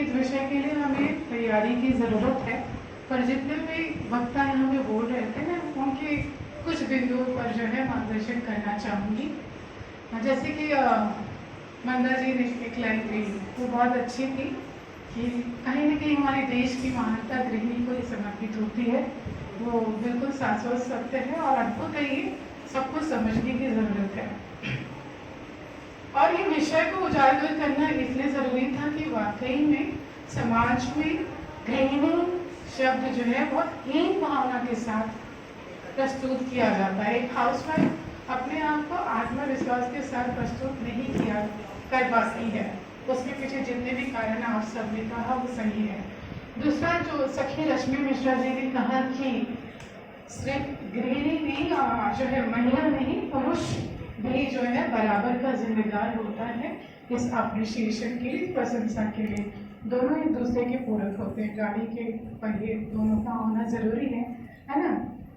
इस विषय के लिए हमें तैयारी की ज़रूरत है, पर जितने भी वक्ता यहाँ पे बोल रहे थे मैं उनके कुछ बिंदुओं पर जो है मार्गदर्शन करना चाहूँगी। जैसे कि मंदा जी ने एक लाइन कही वो बहुत अच्छी थी कि कहीं ना कहीं हमारे देश की महानता गृहिणी को ही समर्पित होती है। वो बिल्कुल शाश्वत सत्य है और अद्भुत है, ये सबको समझने की ज़रूरत है। और ये विषय को उजागर करना इसलिए ज़रूरी था कि वाकई में समाज में गृहिणी शब्द जो है बहुत हीन भावना के साथ प्रस्तुत किया जाता है। एक हाउसवाइफ अपने आप को आत्मविश्वास के साथ प्रस्तुत नहीं किया कर पाती है, उसके पीछे जितने भी कारण आप सबने कहा वो सही है। दूसरा जो सखी रश्मि मिश्रा जी ने कहा कि सिर्फ गृहिणी नहीं जो है महिला नहीं पुरुष भी जो है बराबर का जिम्मेदार होता है इस अप्रिशिएशन के लिए, प्रशंसा के लिए। दोनों एक दूसरे के पूरक होते हैं, गाड़ी के पहिए दोनों का होना जरूरी है ना।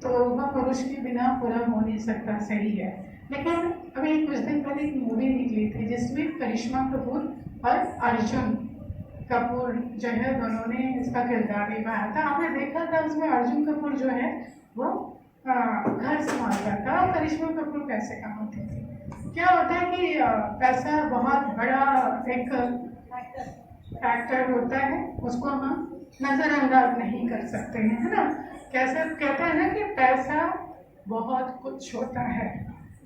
तो वह पुरुष के बिना पूरा हो नहीं सकता, सही है। लेकिन अभी कुछ दिन पहले एक मूवी निकली थी जिसमें करिश्मा कपूर और अर्जुन कपूर जो है दोनों ने इसका किरदार निभाया था। आपने देखा था उसमें अर्जुन कपूर जो है वो घर संभालता था और करिश्मा कपूर पैसे कमाती थी। क्या होता है कि पैसा बहुत बड़ा एक फैक्टर होता है, उसको हम नजरअंदाज नहीं कर सकते हैं, है ना। कैसे कहते हैं ना कि पैसा बहुत कुछ होता है,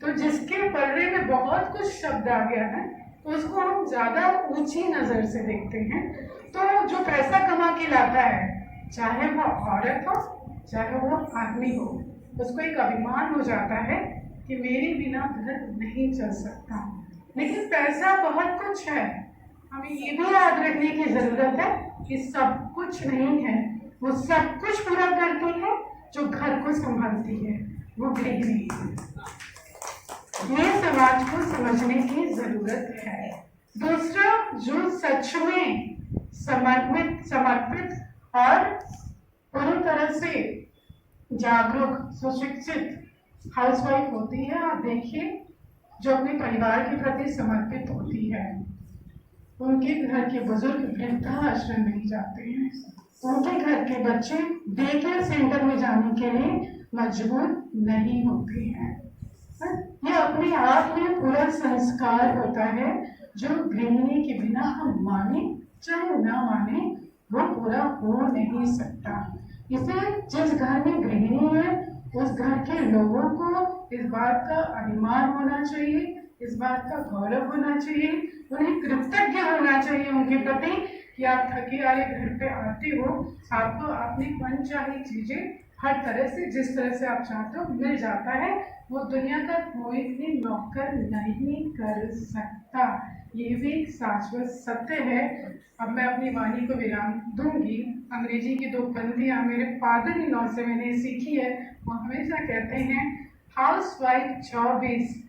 तो जिसके पल्ले में बहुत कुछ शब्द आ गया है तो उसको हम ज्यादा ऊंची नजर से देखते हैं। तो जो पैसा कमा के लाता है, चाहे वो औरत हो चाहे वो आदमी हो, उसको एक अभिमान हो जाता है कि मेरे बिना घर नहीं चल सकता। लेकिन पैसा बहुत कुछ है, हमें ये भी याद रखने की जरूरत है कि सब कुछ नहीं है। वो सब कुछ पूरा करती है जो घर को संभालती है, वो गृहिणी। ये समाज को समझने की जरूरत है। दूसरा, जो सच में समर्पित और पूरी तरह से जागरूक सुशिक्षित हाउसवाइफ होती है, आप देखिए जो अपने परिवार के प्रति समर्पित होती है, उनके घर के बुजुर्ग वृद्धाश्रम नहीं जाते हैं, उनके घर के बच्चे डे केयर सेंटर में जाने के लिए मजबूर नहीं होते हैं। ये अपने आप में पूरा संस्कार होता है जो गृहिणी के बिना हम माने चाहे ना माने वो पूरा हो नहीं सकता। इसे जिस घर में गृहिणी है उस घर के लोगों को इस बात का अभिमान होना चाहिए, इस बात का गौरव होना चाहिए, उन्हें कृतज्ञ होना चाहिए उनके प्रति कि आप थके हारे घर पे आते हो, आपको अपनी मनचाही चीजें हर तरह से जिस तरह से आप चाहते हो मिल जाता है। वो दुनिया का कोई भी नौकर नहीं कर सकता, ये भी एक शाश्वत सत्य है। अब मैं अपनी वाणी को विराम दूंगी। अंग्रेजी की दो पंक्तियां मेरे फादर इन लॉ से मैंने सीखी है, वो हमेशा कहते हैं housewife job is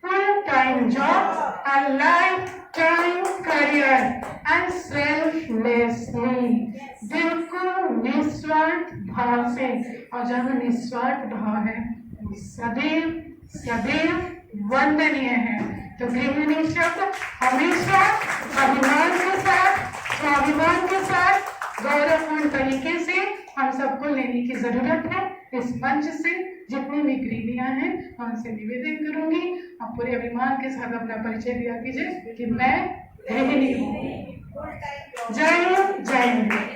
full time job, a life time career and selflessly, बिल्कुल निस्वार्थ भाव से। और जब निस्वार्थ भाव है वो सदैव सदैव वंदनीय है। तो गृहिणी शब्द हमेशा अभिमान के साथ, स्वाभिमान के साथ, गौरवपूर्ण तरीके से हम सबको लेने की जरूरत है। इस मंच से जितनी भी गृहिणियां हैं मैं उनसे निवेदन करूंगी, आप पूरे अभिमान के साथ अपना परिचय दिया कीजिए कि मैं गृहिणी हूँ। जय हिंद, जय हिंद।